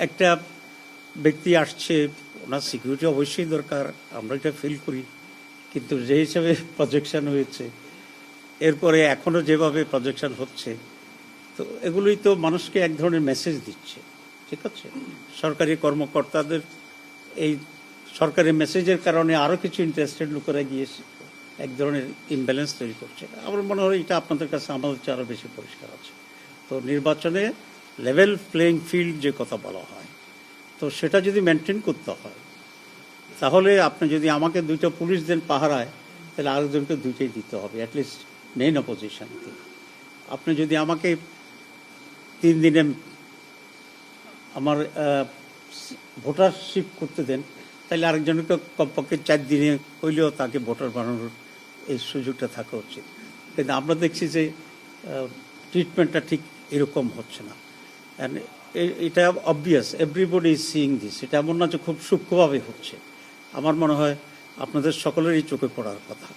একটা ব্যক্তি আসছে, ওনার সিকিউরিটি অবশ্যই দরকার, আমরা এটা ফিল করি, কিন্তু যে হিসাবে প্রজেকশন হয়েছে, এরপরে এখনো যেভাবে প্রজেকশন হচ্ছে, তো এগুলোই তো মানুষকে এক ধরনের মেসেজ দিচ্ছে। ঠিক আছে, সরকারি কর্মকর্তাদের এই সরকারি মেসেজের কারণে আরও কিছু ইন্টারেস্টেড লোকেরা গিয়ে এক ধরনের ইমব্যালেন্স তৈরি করছে। আমার মনে হয় এটা আপনাদের কাছে আমাদের চেয়ে আরও বেশি পরিষ্কার আছে। তো নির্বাচনে লেভেল প্লেইং ফিল্ড যে কথা বলা হয়, তো সেটা যদি মেনটেন করতে হয়, তাহলে আপনি যদি আমাকে 2টা পুলিশ দেন পাহারায়, তাহলে আরেকজনকে 2টাই দিতে হবে, অ্যাটলিস্ট মেইন অপোজিশনকে। আপনি যদি আমাকে 3 দিনে আমার ভোটারশিপ করতে দেন, তাহলে আরেকজনকে কমপক্ষে 4 দিনে হইলেও তাকে ভোটার বানানোর এই সুযোগটা থাকা উচিত। কিন্তু আমরা দেখছি যে ট্রিটমেন্টটা ঠিক এরকম হচ্ছে না। অ্যান্ড এটা obvious, everybody is seeing this. এটা এমন না যে খুব সূক্ষ্মভাবে হচ্ছে। আমার মনে হয় আপনাদের সকলেরই চোখে পড়ার কথা।